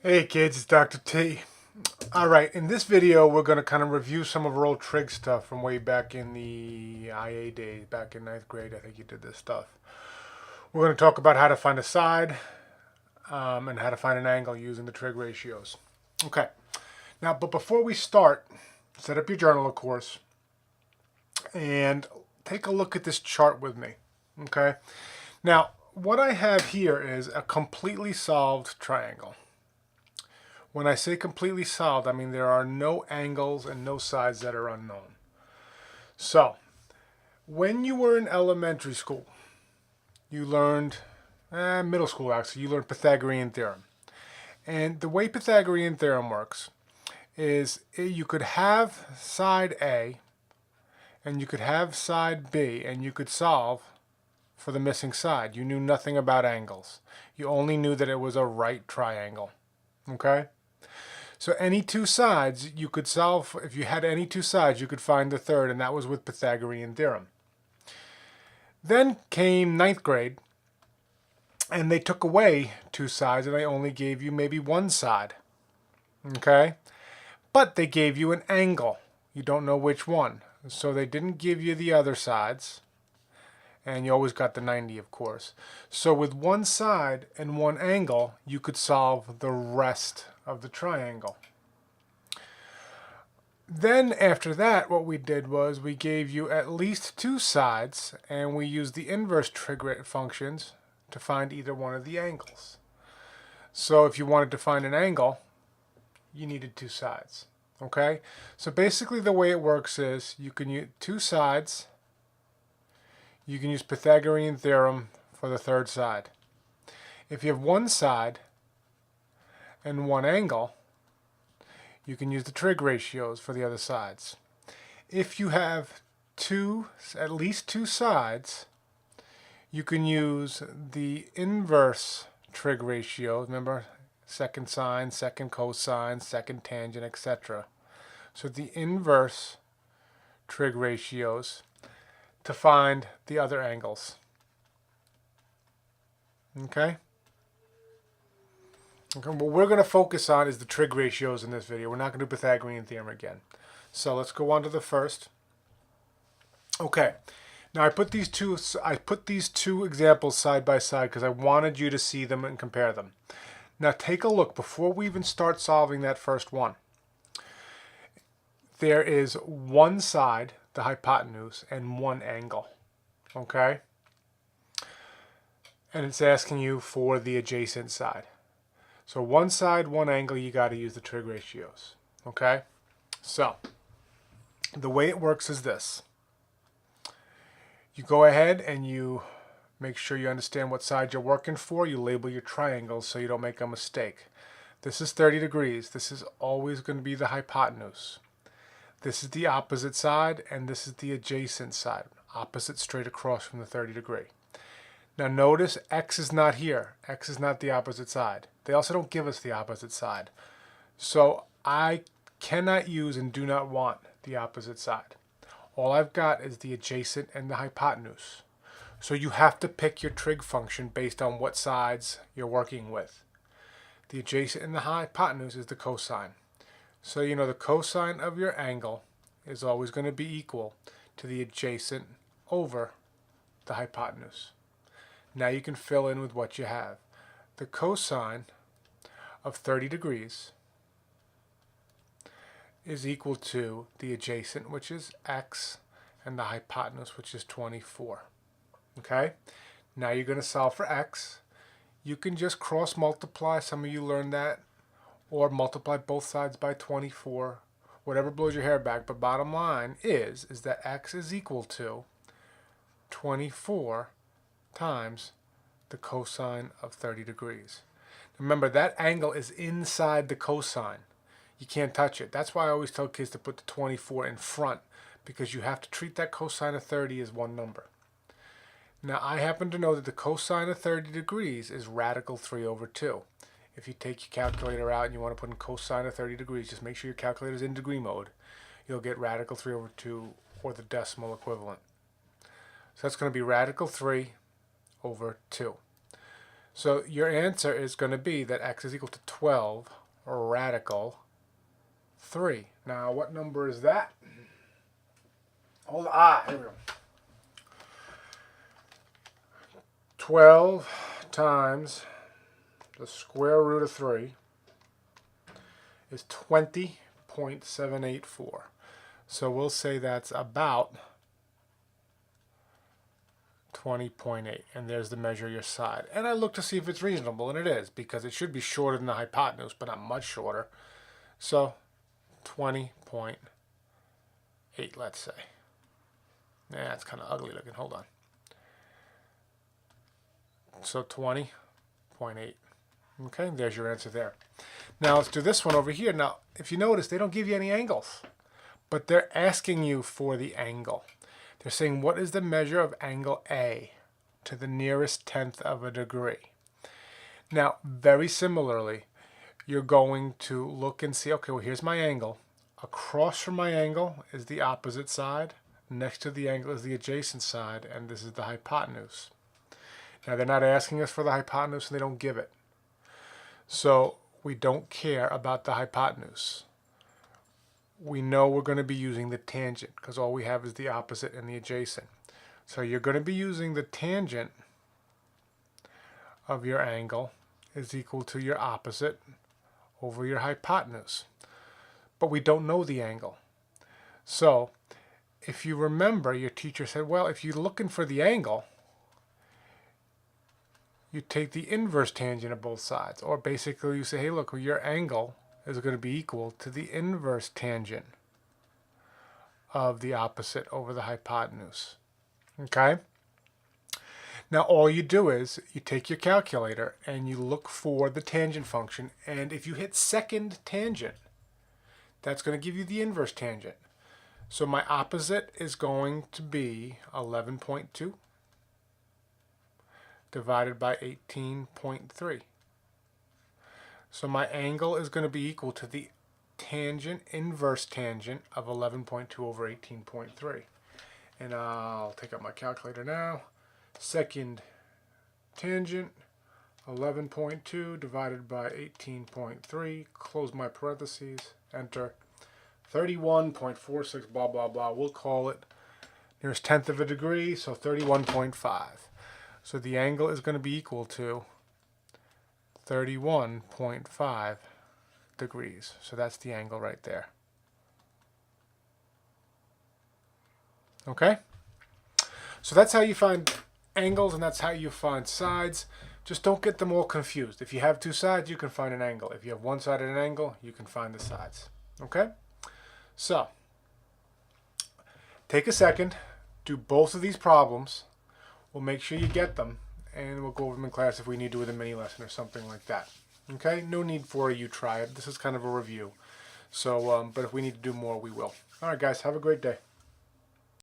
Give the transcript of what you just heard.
Hey kids, it's Dr. T. Alright, in this video we're going to kind of review some of our old trig stuff from way back in the IA days, back in ninth grade. I think you did this stuff. We're going to talk about how to find a side and how to find an angle using the trig ratios. Okay, now but before we start, set up your journal of course and take a look at this chart with me. Okay, now what I have here is a completely solved triangle. When I say completely solved, I mean there are no angles and no sides that are unknown. So, when you were in elementary school, you learned, middle school actually, you learned Pythagorean theorem. And the way Pythagorean theorem works is you could have side A and you could have side B and you could solve for the missing side. You knew nothing about angles. You only knew that it was a right triangle. Okay? So any two sides you could solve, if you had any two sides, you could find the third, and that was with Pythagorean theorem. Then came ninth grade, and they took away two sides, and they only gave you maybe one side. Okay? But they gave you an angle. You don't know which one. So they didn't give you the other sides, and you always got the 90, of course. So with one side and one angle, you could solve the rest of the triangle. Then after that, what we did was we gave you at least two sides, and we used the inverse trig functions to find either one of the angles. So if you wanted to find an angle, you needed two sides. Okay? So basically the way it works is you can use two sides. You can use Pythagorean theorem for the third side. If you have one side and one angle, you can use the trig ratios for the other sides. If you have at least two sides, you can use the inverse trig ratios. Remember, second sine, second cosine, second tangent, etc. So the inverse trig ratios to find the other angles. Okay? Okay, what we're going to focus on is the trig ratios in this video. We're not going to do Pythagorean theorem again. So let's go on to the first. Okay, now I put these two examples side by side because I wanted you to see them and compare them. Now take a look before we even start solving that first one. There is one side, the hypotenuse, and one angle. Okay? And it's asking you for the adjacent side. So one side, one angle, you got to use the trig ratios. Okay? So, the way it works is this. You go ahead and you make sure you understand what side you're working for. You label your triangles so you don't make a mistake. This is 30 degrees. This is always going to be the hypotenuse. This is the opposite side, and this is the adjacent side. Opposite straight across from the 30 degree. Now notice X is not here. X is not the opposite side. They also don't give us the opposite side. So I cannot use and do not want the opposite side. All I've got is the adjacent and the hypotenuse. So you have to pick your trig function based on what sides you're working with. The adjacent and the hypotenuse is the cosine. So you know the cosine of your angle is always going to be equal to the adjacent over the hypotenuse. Now you can fill in with what you have. The cosine of 30 degrees is equal to the adjacent, which is x, and the hypotenuse, which is 24. Okay? Now you're going to solve for x. You can just cross multiply. Some of you learned that. Or multiply both sides by 24. Whatever blows your hair back. But bottom line is that x is equal to 24 times the cosine of 30 degrees. Remember, that angle is inside the cosine. You can't touch it. That's why I always tell kids to put the 24 in front, because you have to treat that cosine of 30 as one number. Now, I happen to know that the cosine of 30 degrees is radical 3 over 2. If you take your calculator out and you want to put in cosine of 30 degrees, just make sure your calculator is in degree mode. You'll get radical 3 over 2, or the decimal equivalent. So that's going to be radical 3 over 2. So your answer is going to be that x is equal to 12 radical 3. Now, what number is that? Hold on. Here we go. 12 times the square root of 3 is 20.784. So we'll say that's about 20.8, and there's the measure of your side. And I look to see if it's reasonable, and it is, because it should be shorter than the hypotenuse, but not much shorter. So 20.8, let's say. Yeah, it's kind of ugly looking. Hold on. So 20.8. Okay, there's your answer there. Now let's do this one over here. Now, if you notice, they don't give you any angles, but they're asking you for the angle. They're saying, what is the measure of angle A to the nearest tenth of a degree? Now, very similarly, you're going to look and see, okay, well, here's my angle. Across from my angle is the opposite side. Next to the angle is the adjacent side, and this is the hypotenuse. Now, they're not asking us for the hypotenuse, and they don't give it. So we don't care about the hypotenuse. We know we're going to be using the tangent because all we have is the opposite and the adjacent. So you're going to be using the tangent of your angle is equal to your opposite over your hypotenuse. But we don't know the angle. So if you remember, your teacher said, well, if you're looking for the angle, you take the inverse tangent of both sides. Or basically you say, hey, look, well, your angle is going to be equal to the inverse tangent of the opposite over the hypotenuse. Okay? Now all you do is you take your calculator and you look for the tangent function, and if you hit second tangent, that's going to give you the inverse tangent. So my opposite is going to be 11.2 divided by 18.3. So my angle is going to be equal to the tangent, inverse tangent of 11.2 over 18.3. And I'll take out my calculator now. Second tangent, 11.2 divided by 18.3. Close my parentheses, enter. 31.46, blah, blah, blah. We'll call it nearest tenth of a degree, so 31.5. So the angle is going to be equal to 31.5 degrees. So that's the angle right there. Okay? So that's how you find angles, and that's how you find sides. Just don't get them all confused. If you have two sides, you can find an angle. If you have one side at an angle, you can find the sides. Okay? So, take a second, do both of these problems. We'll make sure you get them, and we'll go over them in class if we need to with a mini lesson or something like that. Okay? No need for you try it. This is kind of a review. So, but if we need to do more, we will. All right, guys. Have a great day.